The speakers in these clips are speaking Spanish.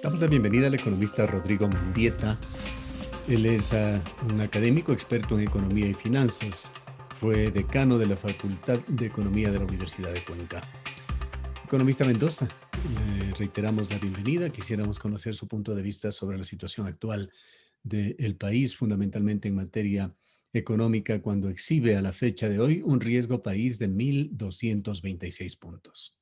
Damos la bienvenida al economista Rodrigo Mendieta. Él es un académico experto en economía y finanzas. Fue decano de la Facultad de Economía de la Universidad de Cuenca. Economista Mendoza, le reiteramos la bienvenida. Quisiéramos conocer su punto de vista sobre la situación actual del país, fundamentalmente en materia económica, cuando exhibe a la fecha de hoy un riesgo país de 1.226 puntos.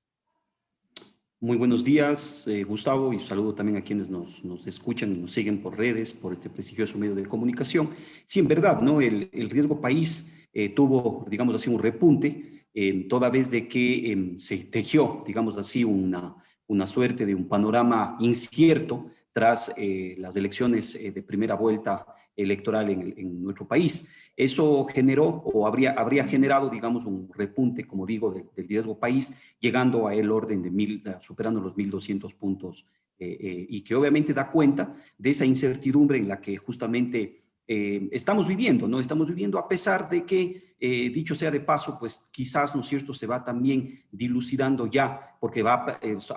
Muy buenos días, Gustavo, y saludo también a quienes nos escuchan y nos siguen por redes, por este prestigioso medio de comunicación. Sí, en verdad, ¿no? El riesgo país tuvo, digamos así, un repunte, toda vez de que se tejió, digamos así, una suerte de un panorama incierto tras las elecciones de primera vuelta electoral en nuestro país. Eso generó o habría generado, digamos, un repunte, como digo, del riesgo país, llegando a el orden de superando los 1.200 puntos, y que obviamente da cuenta de esa incertidumbre en la que justamente estamos viviendo, ¿no? Estamos viviendo a pesar de que, dicho sea de paso, pues quizás, ¿no es cierto?, se va también dilucidando ya, porque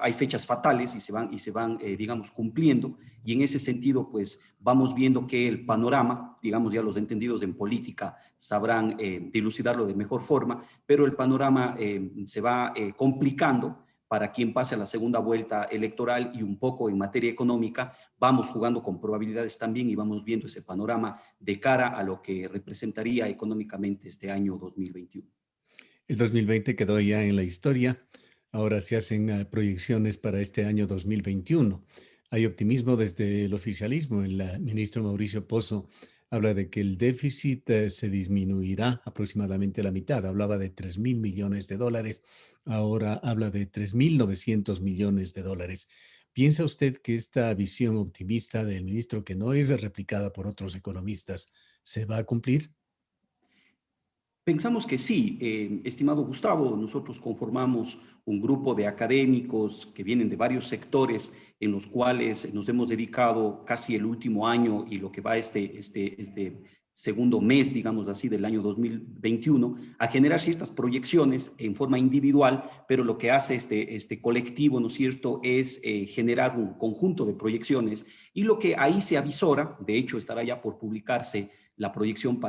hay fechas fatales y se van digamos, cumpliendo, y en ese sentido, pues vamos viendo que el panorama, digamos, ya los entendidos en política sabrán dilucidarlo de mejor forma, pero el panorama se va complicando para quien pase a la segunda vuelta electoral, y un poco en materia económica vamos jugando con probabilidades también y vamos viendo ese panorama de cara a lo que representaría económicamente este año 2021. El 2020 quedó ya en la historia. Ahora se hacen proyecciones para este año 2021. Hay optimismo desde el oficialismo. El ministro Mauricio Pozo habla de que el déficit se disminuirá aproximadamente a la mitad. Hablaba de 3.000 millones de dólares. Ahora habla de 3.900 millones de dólares. ¿Piensa usted que esta visión optimista del ministro, que no es replicada por otros economistas, se va a cumplir? Pensamos que sí, estimado Gustavo. Nosotros conformamos un grupo de académicos que vienen de varios sectores, en los cuales nos hemos dedicado casi el último año y lo que va este segundo mes, digamos así, del año 2021, a generar ciertas proyecciones en forma individual, pero lo que hace este colectivo, ¿no es cierto?, es generar un conjunto de proyecciones, y lo que ahí se avisora, de hecho estará ya por publicarse la proyección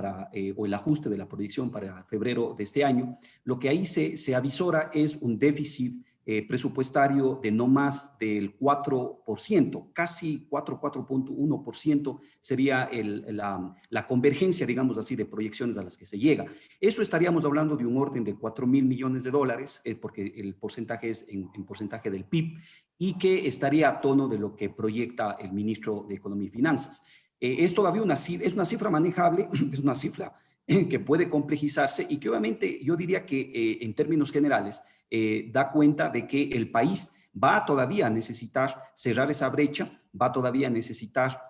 o el ajuste de la proyección para febrero de este año. Lo que ahí se avisora es un déficit presupuestario de no más del 4%, casi 4,1% sería la convergencia, digamos así, de proyecciones a las que se llega. Eso estaríamos hablando de un orden de 4.000 millones de dólares, porque el porcentaje es en porcentaje del PIB, y que estaría a tono de lo que proyecta el ministro de Economía y Finanzas. Es todavía es una cifra manejable, es una cifra que puede complejizarse, y que obviamente yo diría que en términos generales da cuenta de que el país va todavía a necesitar cerrar esa brecha, va todavía a necesitar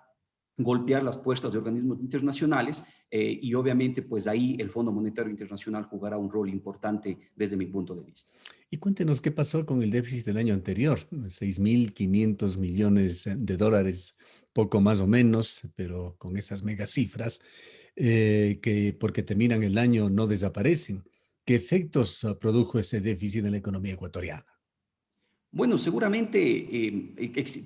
golpear las puertas de organismos internacionales, y obviamente pues ahí el Fondo Monetario Internacional jugará un rol importante desde mi punto de vista. Y cuéntenos qué pasó con el déficit del año anterior, 6.500 millones de dólares, poco más o menos, pero con esas megacifras, que porque terminan el año no desaparecen. ¿Qué efectos produjo ese déficit en la economía ecuatoriana? Bueno, seguramente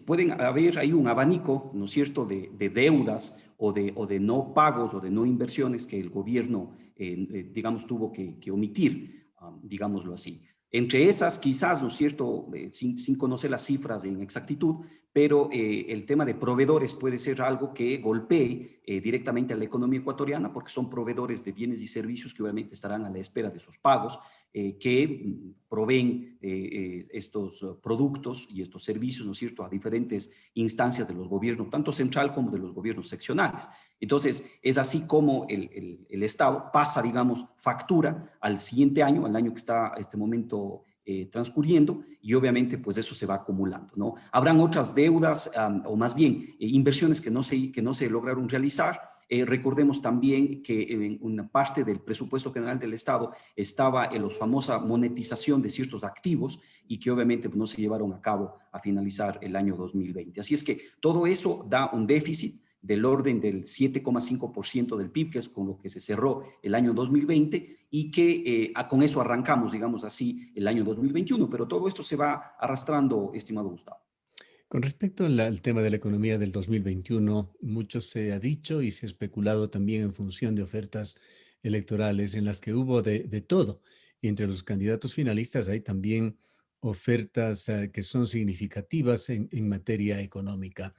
pueden haber ahí un abanico, ¿no es cierto?, de deudas o de no pagos o de no inversiones que el gobierno, digamos, tuvo que omitir, digámoslo así. Entre esas, quizás, ¿no es cierto?, sin conocer las cifras en exactitud, pero el tema de proveedores puede ser algo que golpee directamente a la economía ecuatoriana, porque son proveedores de bienes y servicios que obviamente estarán a la espera de sus pagos, que proveen estos productos y estos servicios, ¿no es cierto?, a diferentes instancias de los gobiernos, tanto central como de los gobiernos seccionales. Entonces, es así como el Estado pasa, digamos, factura al siguiente año, al año que está a este momento transcurriendo, y obviamente pues eso se va acumulando, ¿no? Habrán otras deudas, o más bien inversiones que no se lograron realizar. Recordemos también que en una parte del presupuesto general del Estado estaba en la famosa monetización de ciertos activos, y que obviamente pues, no se llevaron a cabo a finalizar el año 2020. Así es que todo eso da un déficit del orden del 7,5% del PIB, que es con lo que se cerró el año 2020, y que con eso arrancamos, digamos así, el año 2021. Pero todo esto se va arrastrando, estimado Gustavo. Con respecto al tema de la economía del 2021, mucho se ha dicho y se ha especulado también en función de ofertas electorales en las que hubo de todo. Y entre los candidatos finalistas hay también ofertas que son significativas en materia económica.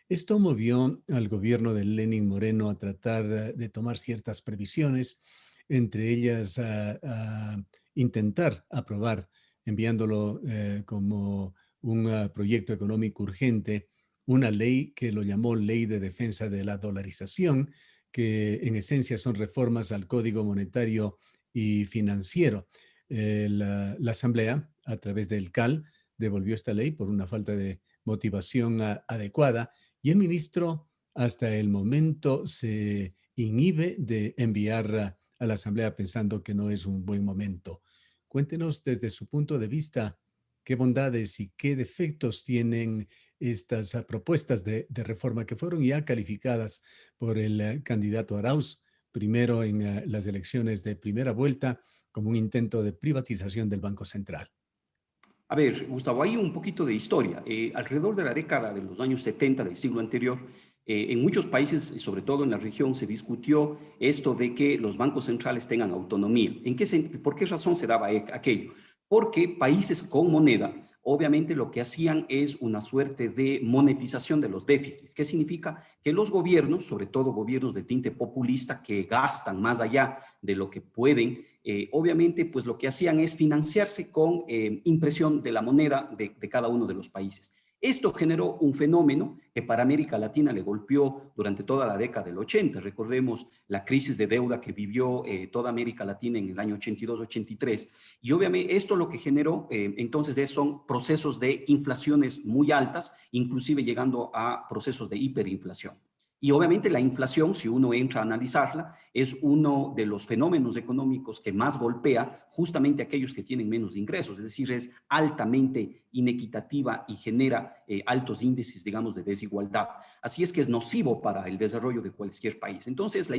Esto movió al gobierno de Lenin Moreno a tratar de tomar ciertas previsiones, entre ellas a intentar aprobar, enviándolo como un proyecto económico urgente, una ley que lo llamó Ley de Defensa de la Dolarización, que en esencia son reformas al Código Monetario y Financiero. La Asamblea, a través del CAL, devolvió esta ley por una falta de motivación adecuada y el ministro hasta el momento se inhibe de enviar a la Asamblea pensando que no es un buen momento. Cuéntenos desde su punto de vista qué bondades y qué defectos tienen estas propuestas de reforma que fueron ya calificadas por el candidato Arauz, primero en las elecciones de primera vuelta, como un intento de privatización del Banco Central. A ver, Gustavo, hay un poquito de historia. Alrededor de la década de los años 70 del siglo anterior, en muchos países, y sobre todo en la región, se discutió esto de que los bancos centrales tengan autonomía. ¿Por qué razón se daba aquello? Porque países con moneda, obviamente lo que hacían es una suerte de monetización de los déficits. ¿Qué significa? Que los gobiernos, sobre todo gobiernos de tinte populista, que gastan más allá de lo que pueden, obviamente, pues lo que hacían es financiarse con impresión de la moneda de cada uno de los países. Esto generó un fenómeno que para América Latina le golpeó durante toda la década del 80. Recordemos la crisis de deuda que vivió toda América Latina en el año 82-83. Y obviamente esto lo que generó entonces son procesos de inflaciones muy altas, inclusive llegando a procesos de hiperinflación. Y obviamente la inflación, si uno entra a analizarla, es uno de los fenómenos económicos que más golpea justamente a aquellos que tienen menos ingresos, es decir, es altamente inequitativa y genera altos índices, digamos, de desigualdad. Así es que es nocivo para el desarrollo de cualquier país. Entonces,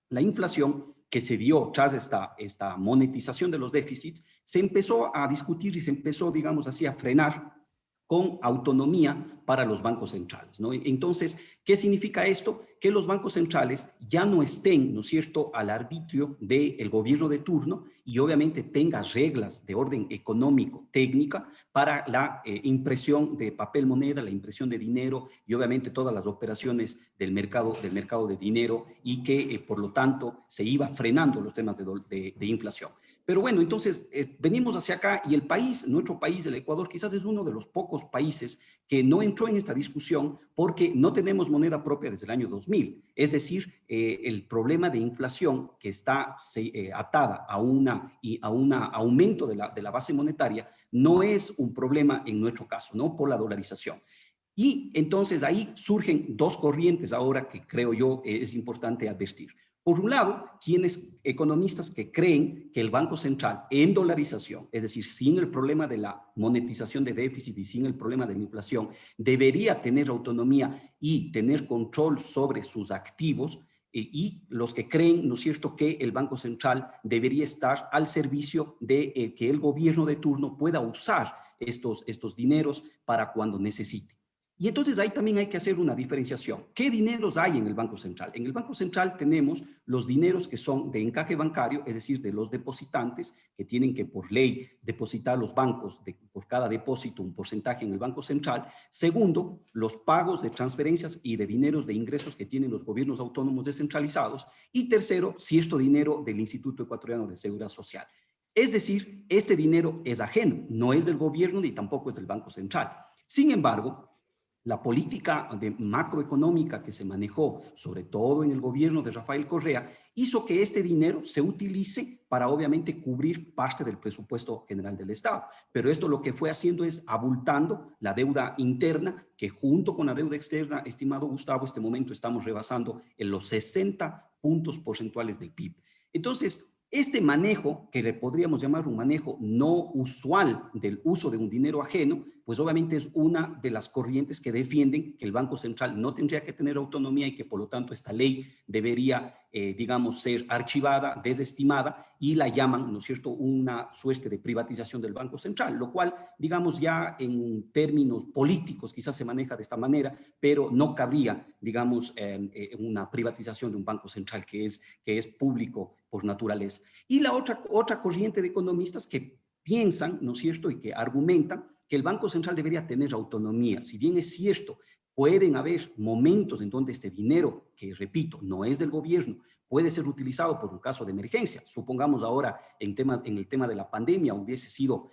la inflación que se dio tras esta monetización de los déficits, se empezó a discutir y se empezó, digamos así, a frenar con autonomía para los bancos centrales, ¿no? Entonces, ¿qué significa esto? Que los bancos centrales ya no estén, ¿no es cierto?, al arbitrio del gobierno de turno y obviamente tenga reglas de orden económico, técnica, para la impresión de papel moneda, la impresión de dinero y obviamente todas las operaciones del mercado de dinero y que, por lo tanto, se iba frenando los temas de inflación. Pero bueno, entonces venimos hacia acá y el país, nuestro país, el Ecuador, quizás es uno de los pocos países que no entró en esta discusión porque no tenemos moneda propia desde el año 2000. Es decir, el problema de inflación que está atada a un aumento de la base monetaria no es un problema en nuestro caso, ¿no? Por la dolarización. Y entonces ahí surgen dos corrientes ahora que creo yo es importante advertir. Por un lado, quienes economistas que creen que el Banco Central en dolarización, es decir, sin el problema de la monetización de déficit y sin el problema de la inflación, debería tener autonomía y tener control sobre sus activos, y los que creen, ¿no es cierto?, que el Banco Central debería estar al servicio de que el gobierno de turno pueda usar estos dineros para cuando necesite. Y entonces ahí también hay que hacer una diferenciación. ¿Qué dineros hay en el Banco Central? En el Banco Central tenemos los dineros que son de encaje bancario, es decir, de los depositantes que tienen que por ley depositar los bancos por cada depósito un porcentaje en el Banco Central. Segundo, los pagos de transferencias y de dineros de ingresos que tienen los gobiernos autónomos descentralizados. Y tercero, cierto dinero del Instituto Ecuatoriano de Seguridad Social. Es decir, este dinero es ajeno, no es del gobierno ni tampoco es del Banco Central. Sin embargo, la política macroeconómica que se manejó, sobre todo en el gobierno de Rafael Correa, hizo que este dinero se utilice para obviamente cubrir parte del presupuesto general del Estado. Pero esto lo que fue haciendo es abultando la deuda interna, que junto con la deuda externa, estimado Gustavo, este momento estamos rebasando en los 60 puntos porcentuales del PIB. Entonces, Este manejo, que le podríamos llamar un manejo no usual del uso de un dinero ajeno, pues obviamente es una de las corrientes que defienden que el Banco Central no tendría que tener autonomía y que por lo tanto esta ley debería, digamos, ser archivada, desestimada, y la llaman, ¿no es cierto?, una suerte de privatización del Banco Central, lo cual, digamos, ya en términos políticos quizás se maneja de esta manera, pero no cabría, digamos, una privatización de un Banco Central que es público por naturaleza. Y la otra corriente de economistas que piensan, ¿no es cierto?, y que argumentan que el Banco Central debería tener autonomía. Si bien es cierto, pueden haber momentos en donde este dinero, que repito, no es del gobierno, puede ser utilizado por un caso de emergencia. Supongamos ahora en el tema de la pandemia hubiese sido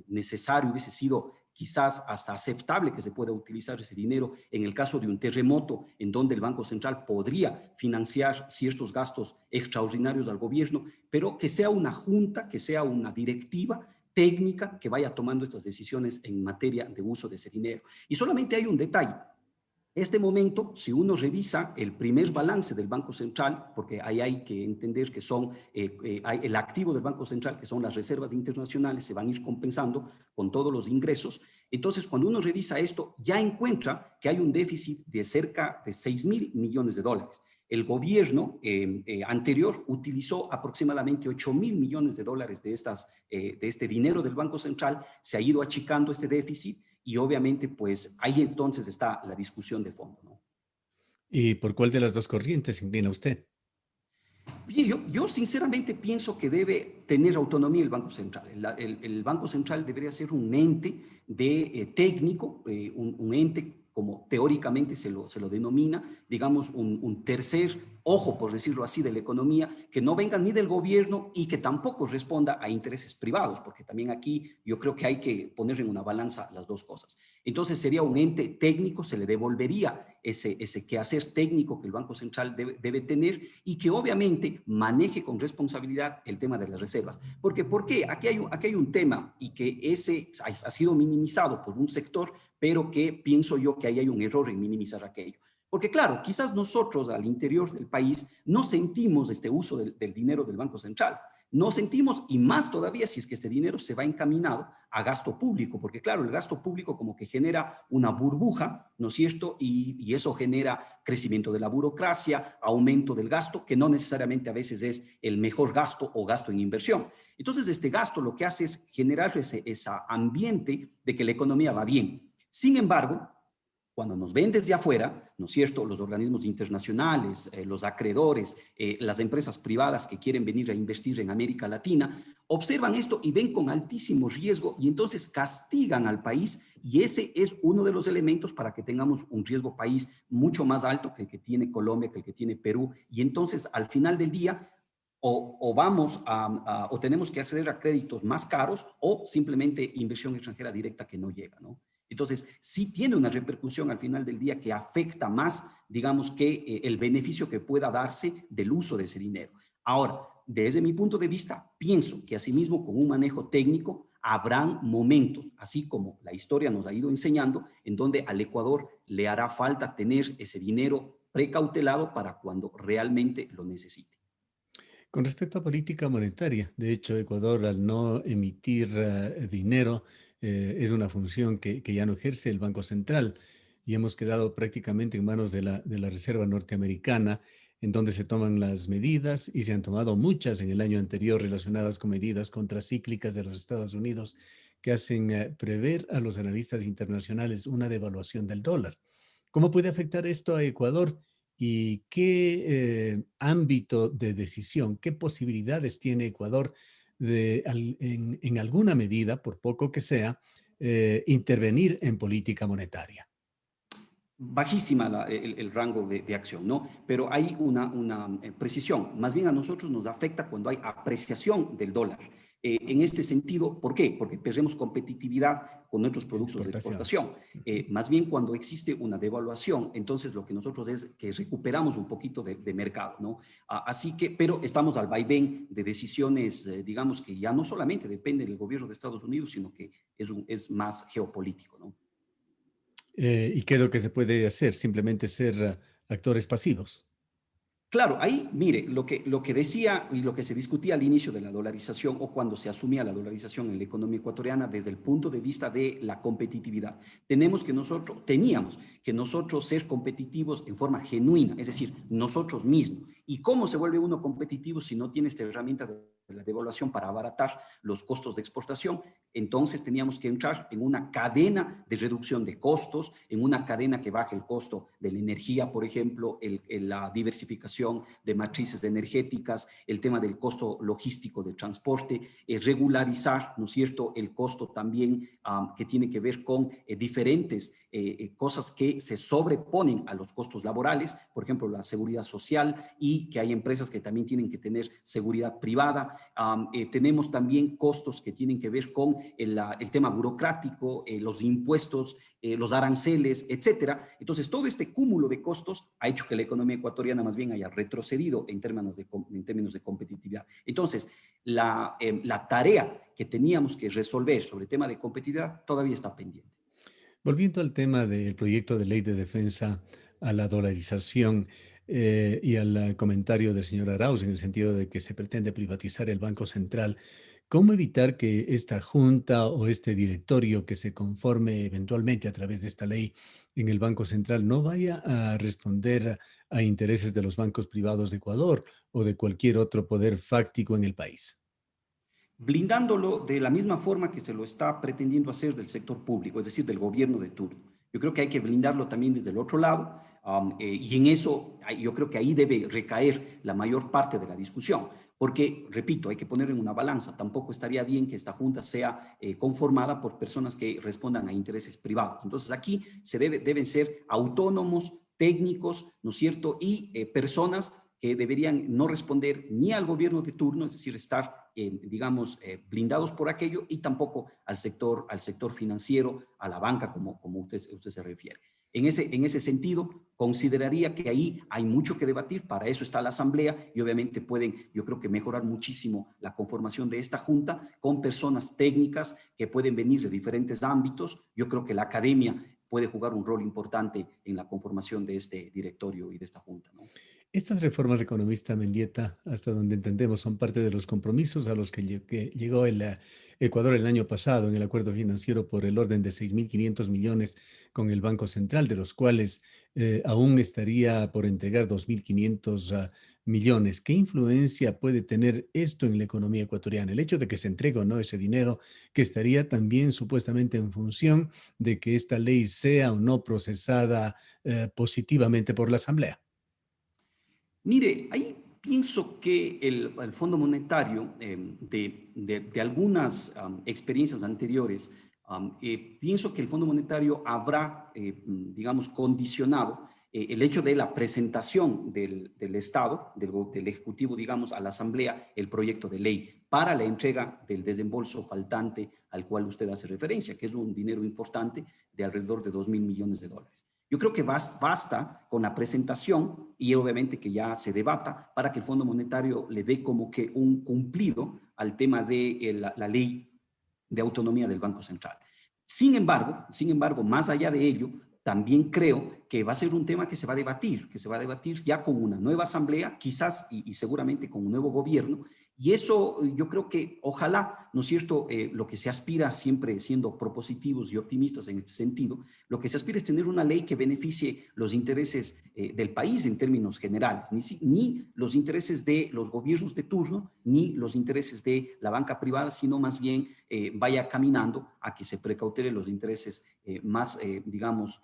necesario, hubiese sido quizás hasta aceptable que se pueda utilizar ese dinero en el caso de un terremoto en donde el Banco Central podría financiar ciertos gastos extraordinarios al gobierno, pero que sea una junta, que sea una directiva técnica que vaya tomando estas decisiones en materia de uso de ese dinero. Y solamente hay un detalle. Este momento, si uno revisa el primer balance del Banco Central, porque ahí hay que entender que son el activo del Banco Central, que son las reservas internacionales, se van a ir compensando con todos los ingresos. Entonces, cuando uno revisa esto, ya encuentra que hay un déficit de cerca de 6.000 millones de dólares. El gobierno anterior utilizó aproximadamente 8.000 millones de dólares de este dinero del Banco Central, se ha ido achicando este déficit y obviamente pues ahí entonces está la discusión de fondo, ¿no? ¿Y por cuál de las dos corrientes se inclina usted? Bien, yo sinceramente pienso que debe tener autonomía el Banco Central. El Banco Central debería ser un ente de técnico, un ente como teóricamente se lo denomina, digamos, un tercer ojo, por decirlo así, de la economía, que no venga ni del gobierno y que tampoco responda a intereses privados, porque también aquí yo creo que hay que poner en una balanza las dos cosas. Entonces sería un ente técnico, se le devolvería ese quehacer técnico que el Banco Central debe tener y que obviamente maneje con responsabilidad el tema de las reservas. Porque, ¿por qué? Aquí hay un tema y que ese ha sido minimizado por un sector, pero que pienso yo que ahí hay un error en minimizar aquello. Porque claro, quizás nosotros al interior del país no sentimos este uso del dinero del Banco Central. No sentimos, y más todavía si es que este dinero se va encaminado a gasto público, porque claro, el gasto público como que genera una burbuja, ¿no es cierto? Y eso genera crecimiento de la burocracia, aumento del gasto, que no necesariamente a veces es el mejor gasto o gasto en inversión. Entonces, este gasto lo que hace es generar ese ambiente de que la economía va bien. Sin embargo, cuando nos ven desde afuera, ¿no es cierto?, los organismos internacionales, los acreedores, las empresas privadas que quieren venir a invertir en América Latina, observan esto y ven con altísimo riesgo y entonces castigan al país y ese es uno de los elementos para que tengamos un riesgo país mucho más alto que el que tiene Colombia, que el que tiene Perú y entonces al final del día o vamos o tenemos que acceder a créditos más caros o simplemente inversión extranjera directa que no llega, ¿no? Entonces, sí tiene una repercusión al final del día que afecta más, digamos, que el beneficio que pueda darse del uso de ese dinero. Ahora, desde mi punto de vista, pienso que asimismo con un manejo técnico habrán momentos, así como la historia nos ha ido enseñando, en donde al Ecuador le hará falta tener ese dinero precautelado para cuando realmente lo necesite. Con respecto a política monetaria, de hecho, Ecuador al no emitir dinero es una función que ya no ejerce el Banco Central y hemos quedado prácticamente en manos de la Reserva Norteamericana, en donde se toman las medidas y se han tomado muchas en el año anterior relacionadas con medidas contracíclicas de los Estados Unidos que hacen prever a los analistas internacionales una devaluación del dólar. ¿Cómo puede afectar esto a Ecuador? ¿Y qué ámbito de decisión, qué posibilidades tiene Ecuador de, en alguna medida, por poco que sea, intervenir en política monetaria? Bajísima el rango de acción, ¿no? Pero hay una precisión. Más bien a nosotros nos afecta cuando hay apreciación del dólar. En este sentido, ¿por qué? Porque perdemos competitividad con nuestros productos de exportación. Exportaciones. Ujú. Más bien cuando existe una devaluación, entonces lo que nosotros es que recuperamos un poquito de mercado, ¿no? Así que, pero estamos al vaivén de decisiones, digamos que ya no solamente depende del gobierno de Estados Unidos, sino que es más geopolítico, ¿no? ¿Y qué es lo que se puede hacer? Simplemente ser actores pasivos. Claro, ahí, mire, lo que decía y lo que se discutía al inicio de la dolarización o cuando se asumía la dolarización en la economía ecuatoriana desde el punto de vista de la competitividad. Teníamos que nosotros ser competitivos en forma genuina, es decir, nosotros mismos. ¿Y cómo se vuelve uno competitivo si no tiene esta herramienta de la devaluación para abaratar los costos de exportación? Entonces teníamos que entrar en una cadena de reducción de costos, en una cadena que baje el costo de la energía, por ejemplo, la diversificación de matrices energéticas, el tema del costo logístico del transporte, regularizar, ¿no es cierto?, el costo también que tiene que ver con diferentes cosas que se sobreponen a los costos laborales, por ejemplo, la seguridad social y que hay empresas que también tienen que tener seguridad privada. Tenemos también costos que tienen que ver con el tema burocrático, los impuestos, los aranceles, etcétera. Entonces, todo este cúmulo de costos ha hecho que la economía ecuatoriana más bien haya retrocedido en términos de competitividad. Entonces, la tarea que teníamos que resolver sobre el tema de competitividad todavía está pendiente. Volviendo al tema del proyecto de ley de defensa a la dolarización y al comentario del señor Arauz en el sentido de que se pretende privatizar el Banco Central, ¿cómo evitar que esta junta o este directorio que se conforme eventualmente a través de esta ley en el Banco Central no vaya a responder a intereses de los bancos privados de Ecuador o de cualquier otro poder fáctico en el país? Blindándolo de la misma forma que se lo está pretendiendo hacer del sector público, es decir, del gobierno de turno. Yo creo que hay que blindarlo también desde el otro lado, y en eso yo creo que ahí debe recaer la mayor parte de la discusión, porque, repito, hay que poner en una balanza. Tampoco estaría bien que esta junta sea conformada por personas que respondan a intereses privados. Entonces aquí deben ser autónomos, técnicos, ¿no es cierto? Y personas que deberían no responder ni al gobierno de turno, es decir, estar, digamos, blindados por aquello, y tampoco al sector financiero, a la banca, como usted se refiere. En ese sentido, consideraría que ahí hay mucho que debatir, para eso está la Asamblea, y obviamente pueden, yo creo que mejorar muchísimo la conformación de esta Junta con personas técnicas que pueden venir de diferentes ámbitos. Yo creo que la academia puede jugar un rol importante en la conformación de este directorio y de esta Junta, ¿no? Estas reformas, economista Mendieta, hasta donde entendemos, son parte de los compromisos a los que llegó el Ecuador el año pasado en el acuerdo financiero por el orden de 6.500 millones con el Banco Central, de los cuales aún estaría por entregar 2.500 millones. ¿Qué influencia puede tener esto en la economía ecuatoriana? El hecho de que se entregue o no ese dinero, que estaría también supuestamente en función de que esta ley sea o no procesada positivamente por la Asamblea. Mire, ahí pienso que el Fondo Monetario, de algunas experiencias anteriores, pienso que el Fondo Monetario habrá, digamos, condicionado el hecho de la presentación del Estado, del Ejecutivo, digamos, a la Asamblea, el proyecto de ley para la entrega del desembolso faltante al cual usted hace referencia, que es un dinero importante de alrededor de 2.000 millones de dólares. Yo creo que basta con la presentación y obviamente que ya se debata para que el Fondo Monetario le dé como que un cumplido al tema de la ley de autonomía del Banco Central. Sin embargo, más allá de ello, también creo que va a ser un tema que se va a debatir ya con una nueva asamblea, quizás y seguramente con un nuevo gobierno, y eso yo creo que ojalá, ¿no es cierto?, lo que se aspira, siempre siendo propositivos y optimistas en este sentido, lo que se aspira es tener una ley que beneficie los intereses del país en términos generales, ni los intereses de los gobiernos de turno, ni los intereses de la banca privada, sino más bien vaya caminando a que se precautelen los intereses más, digamos,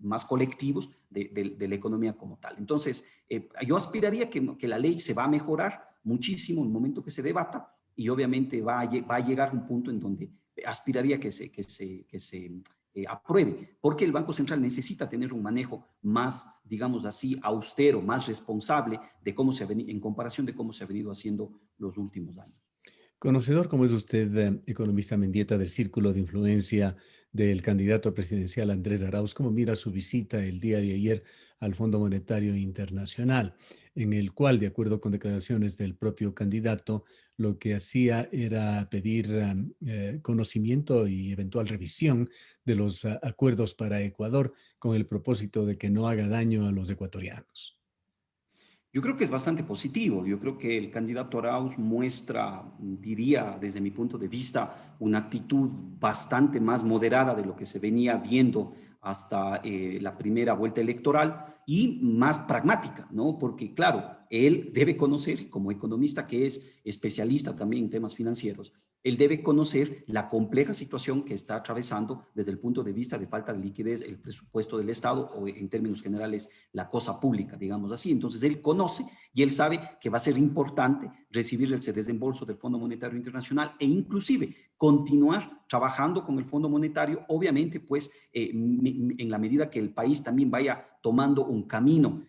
más colectivos de la economía como tal. Entonces, yo aspiraría que la ley se va a mejorar muchísimo en el momento que se debata, y obviamente va a llegar un punto en donde aspiraría que se apruebe, porque el Banco Central necesita tener un manejo más, digamos así, austero, más responsable de en comparación de cómo se ha venido haciendo los últimos años. Conocedor como es usted, economista Mendieta, del círculo de influencia del candidato presidencial Andrés Arauz, ¿cómo mira su visita el día de ayer al Fondo Monetario Internacional, en el cual, de acuerdo con declaraciones del propio candidato, lo que hacía era pedir conocimiento y eventual revisión de los acuerdos para Ecuador con el propósito de que no haga daño a los ecuatorianos? Yo creo que es bastante positivo. Yo creo que el candidato Arauz muestra, diría desde mi punto de vista, una actitud bastante más moderada de lo que se venía viendo hasta la primera vuelta electoral y más pragmática, ¿no? Porque claro, él debe conocer, como economista que es especialista también en temas financieros, él debe conocer la compleja situación que está atravesando desde el punto de vista de falta de liquidez el presupuesto del Estado o en términos generales la cosa pública, digamos así. Entonces él conoce y él sabe que va a ser importante recibir ese desembolso del Fondo Monetario Internacional e inclusive continuar trabajando con el Fondo Monetario, obviamente pues en la medida que el país también vaya tomando un camino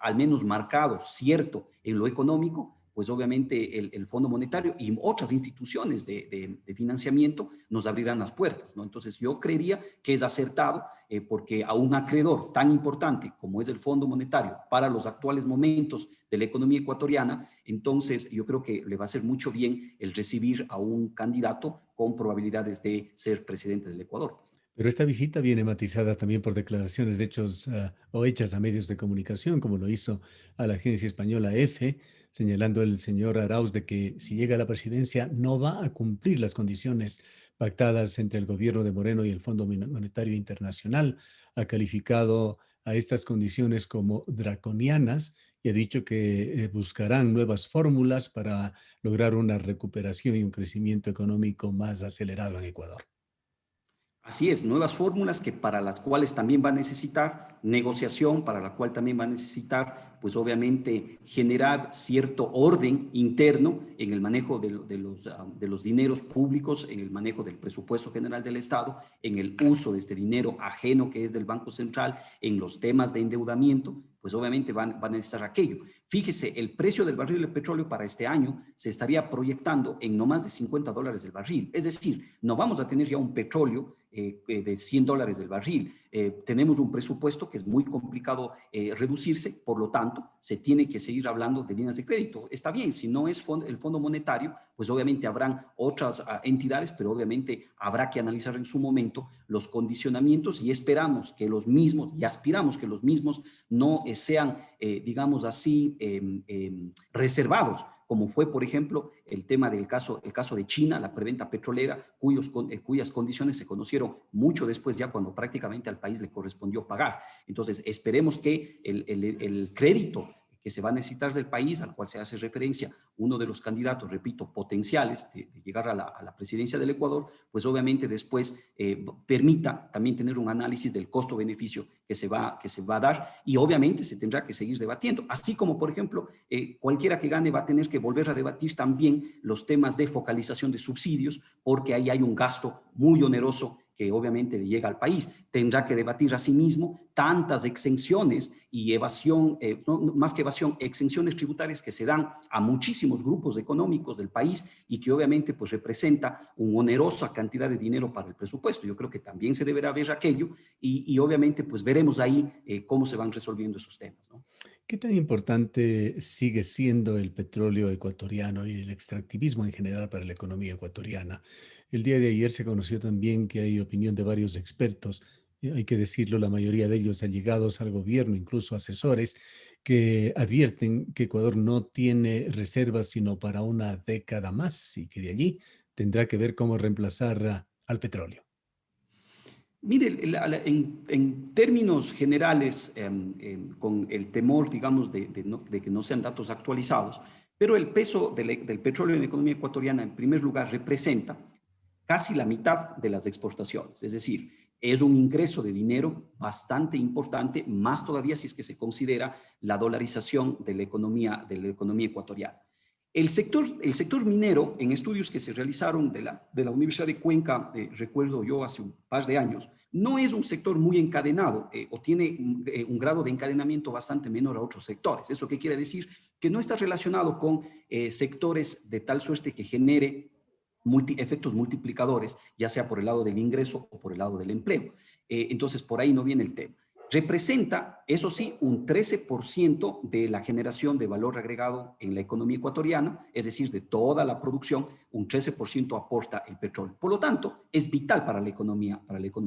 al menos marcado, cierto, en lo económico, pues obviamente el Fondo Monetario y otras instituciones de financiamiento nos abrirán las puertas, ¿no? Entonces yo creería que es acertado porque a un acreedor tan importante como es el Fondo Monetario para los actuales momentos de la economía ecuatoriana, entonces yo creo que le va a hacer mucho bien el recibir a un candidato con probabilidades de ser presidente del Ecuador. Pero esta visita viene matizada también por declaraciones hechos o hechas a medios de comunicación, como lo hizo a la agencia española EFE, señalando el señor Arauz de que si llega a la presidencia no va a cumplir las condiciones pactadas entre el gobierno de Moreno y el Fondo Monetario Internacional. Ha calificado a estas condiciones como draconianas y ha dicho que buscarán nuevas fórmulas para lograr una recuperación y un crecimiento económico más acelerado en Ecuador. Así es, nuevas fórmulas que para las cuales también va a necesitar negociación, para la cual también va a necesitar, pues obviamente, generar cierto orden interno en el manejo de los dineros públicos, en el manejo del presupuesto general del Estado, en el uso de este dinero ajeno que es del Banco Central, en los temas de endeudamiento, pues obviamente van a necesitar aquello. Fíjese, el precio del barril de petróleo para este año se estaría proyectando en no más de $50 el barril. Es decir, no vamos a tener ya un petróleo de $100 del barril. Tenemos un presupuesto que es muy complicado reducirse, por lo tanto, se tiene que seguir hablando de líneas de crédito. Está bien, si no es el Fondo Monetario, pues obviamente habrán otras entidades, pero obviamente habrá que analizar en su momento los condicionamientos y esperamos que los mismos, y aspiramos que los mismos no sean, digamos así, reservados, como fue, por ejemplo, el tema el caso de China, la preventa petrolera, cuyas condiciones se conocieron mucho después, ya cuando prácticamente al país le correspondió pagar. Entonces, esperemos que el crédito que se va a necesitar del país, al cual se hace referencia uno de los candidatos, repito, potenciales de llegar a la presidencia del Ecuador, pues obviamente después permita también tener un análisis del costo-beneficio que se va a dar y obviamente se tendrá que seguir debatiendo. Así como, por ejemplo, cualquiera que gane va a tener que volver a debatir también los temas de focalización de subsidios, porque ahí hay un gasto muy oneroso que obviamente le llega al país. Tendrá que debatir asimismo tantas exenciones y evasión, no, más que evasión, exenciones tributarias que se dan a muchísimos grupos económicos del país y que obviamente pues representa una onerosa cantidad de dinero para el presupuesto. Yo creo que también se deberá ver aquello y obviamente pues veremos ahí cómo se van resolviendo esos temas, ¿no? ¿Qué tan importante sigue siendo el petróleo ecuatoriano y el extractivismo en general para la economía ecuatoriana? El día de ayer se conoció también que hay opinión de varios expertos, y hay que decirlo, la mayoría de ellos allegados al gobierno, incluso asesores, que advierten que Ecuador no tiene reservas sino para una década más y que de allí tendrá que ver cómo reemplazar al petróleo. Mire, en términos generales, con el temor, digamos, de que no sean datos actualizados, pero el peso del petróleo en la economía ecuatoriana, en primer lugar, representa casi la mitad de las exportaciones. Es decir, es un ingreso de dinero bastante importante, más todavía si es que se considera la dolarización de la economía ecuatoriana. El sector minero, en estudios que se realizaron de la Universidad de Cuenca, recuerdo yo hace un par de años, no es un sector muy encadenado o tiene un grado de encadenamiento bastante menor a otros sectores. ¿Eso qué quiere decir? Que no está relacionado con sectores de tal suerte que genere efectos multiplicadores, ya sea por el lado del ingreso o por el lado del empleo. Entonces, por ahí no viene el tema. Representa, eso sí, un 13% de la generación de valor agregado en la economía ecuatoriana, es decir, de toda la producción, un 13% aporta el petróleo. Por lo tanto, es vital para la economía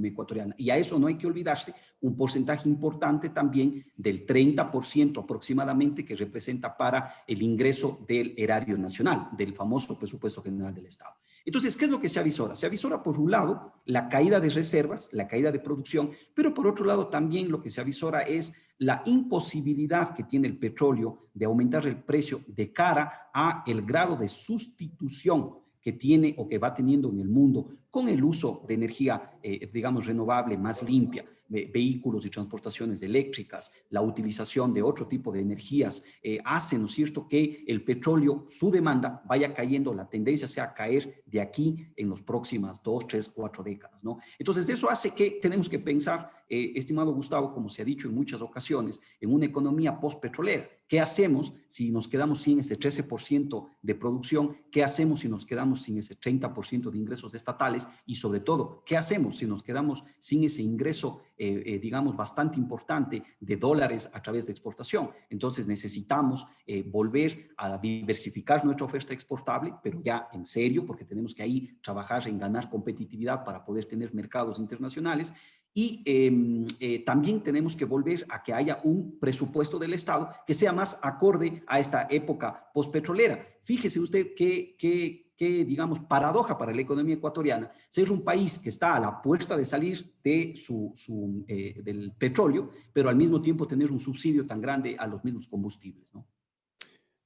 ecuatoriana. Y a eso no hay que olvidarse un porcentaje importante también del 30% aproximadamente que representa para el ingreso del erario nacional, del famoso presupuesto general del Estado. Entonces, ¿qué es lo que se avisora? Se avisora, por un lado, la caída de reservas, la caída de producción, pero por otro lado también lo que se avisora es la imposibilidad que tiene el petróleo de aumentar el precio de cara a el grado de sustitución que tiene o que va teniendo en el mundo con el uso de energía, digamos, renovable, más limpia, vehículos y transportaciones eléctricas, la utilización de otro tipo de energías, hace, ¿no es cierto?, que el petróleo, su demanda vaya cayendo, la tendencia sea a caer de aquí en las próximas 2, 3, 4 décadas, ¿no? Entonces, eso hace que tenemos que pensar, estimado Gustavo, como se ha dicho en muchas ocasiones, en una economía postpetrolera. ¿Qué hacemos si nos quedamos sin ese 13% de producción? ¿Qué hacemos si nos quedamos sin ese 30% de ingresos estatales? Y sobre todo, ¿qué hacemos si nos quedamos sin ese ingreso, digamos, bastante importante de dólares a través de exportación? Entonces necesitamos volver a diversificar nuestra oferta exportable, pero ya en serio, porque tenemos que ahí trabajar en ganar competitividad para poder tener mercados internacionales. Y también tenemos que volver a que haya un presupuesto del Estado que sea más acorde a esta época postpetrolera. Fíjese usted que digamos, paradoja para la economía ecuatoriana, ser un país que está a la puerta de salir de del petróleo, pero al mismo tiempo tener un subsidio tan grande a los mismos combustibles, ¿no?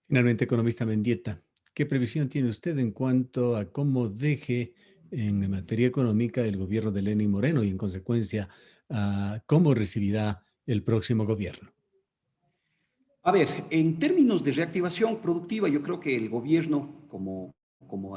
Finalmente, economista Mendieta, ¿qué previsión tiene usted en cuanto a cómo deje en materia económica el gobierno de Lenín Moreno y, en consecuencia, a cómo recibirá el próximo gobierno? A ver, en términos de reactivación productiva, yo creo que el gobierno, como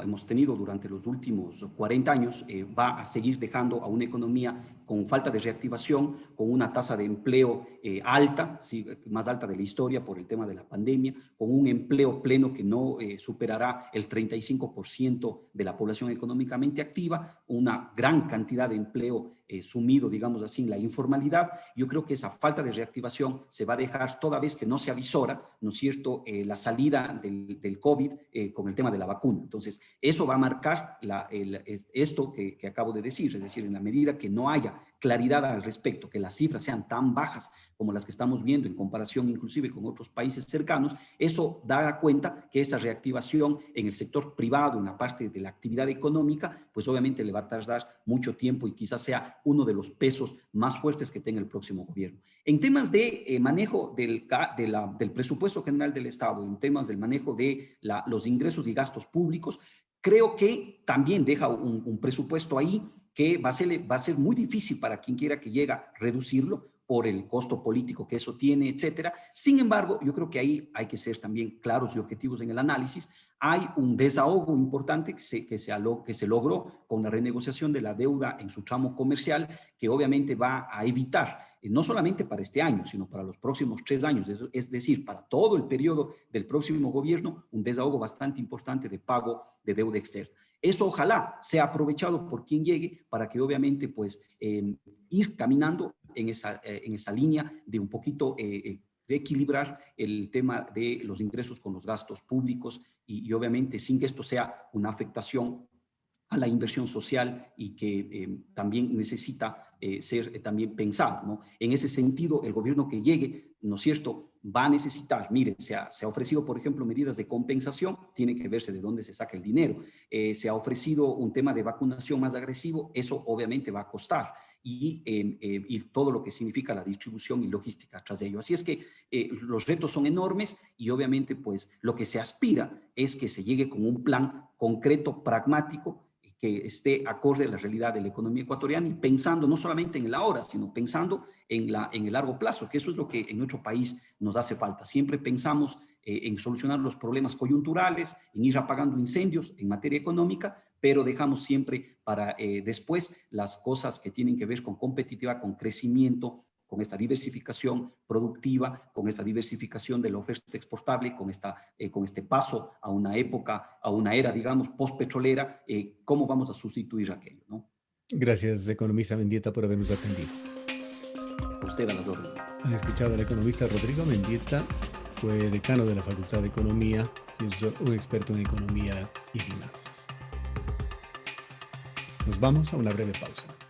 hemos tenido durante los últimos 40 años, va a seguir dejando a una economía con falta de reactivación, con una tasa de empleo alta, sí, más alta de la historia por el tema de la pandemia, con un empleo pleno que no superará el 35% de la población económicamente activa, una gran cantidad de empleo sumido, digamos así, en la informalidad. Yo creo que esa falta de reactivación se va a dejar toda vez que no se avisora, ¿no es cierto?, la salida del COVID con el tema de la vacuna. Entonces, eso va a marcar esto que acabo de decir, es decir, en la medida que no haya claridad al respecto, que las cifras sean tan bajas como las que estamos viendo en comparación inclusive con otros países cercanos, eso dará cuenta que esta reactivación en el sector privado, en la parte de la actividad económica, pues obviamente le va a tardar mucho tiempo y quizás sea uno de los pesos más fuertes que tenga el próximo gobierno. En temas de manejo del presupuesto general del Estado, en temas del manejo de los ingresos y gastos públicos, creo que también deja un presupuesto ahí que va a ser muy difícil para quien quiera que llegue a reducirlo por el costo político que eso tiene, etcétera. Sin embargo, yo creo que ahí hay que ser también claros y objetivos en el análisis. Hay un desahogo importante que se logró con la renegociación de la deuda en su tramo comercial, que obviamente va a evitar, no solamente para este año, sino para los próximos 3 años, es decir, para todo el periodo del próximo gobierno, un desahogo bastante importante de pago de deuda externa. Eso ojalá sea aprovechado por quien llegue para que obviamente pues ir caminando en esa línea de un poquito reequilibrar el tema de los ingresos con los gastos públicos y obviamente sin que esto sea una afectación a la inversión social y que también necesita ser también pensado, ¿no? En ese sentido, el gobierno que llegue, ¿no es cierto?, va a necesitar, miren, se ha ofrecido, por ejemplo, medidas de compensación, tiene que verse de dónde se saca el dinero. Se ha ofrecido un tema de vacunación más agresivo, eso obviamente va a costar. Y todo lo que significa la distribución y logística tras de ello. Así es que los retos son enormes y obviamente pues lo que se aspira es que se llegue con un plan concreto, pragmático, que esté acorde a la realidad de la economía ecuatoriana y pensando no solamente en el ahora, sino pensando en el largo plazo, que eso es lo que en nuestro país nos hace falta. Siempre pensamos en solucionar los problemas coyunturales, en ir apagando incendios en materia económica, pero dejamos siempre para después las cosas que tienen que ver con competitividad, con crecimiento, con esta diversificación productiva, con esta diversificación de la oferta exportable, con este paso a una época, a una era, digamos, postpetrolera, ¿cómo vamos a sustituir aquello, ¿no? Gracias, economista Mendieta, por habernos atendido. usted a las órdenes. Han escuchado al economista Rodrigo Mendieta, fue decano de la Facultad de Economía y es un experto en economía y finanzas. Nos vamos a una breve pausa.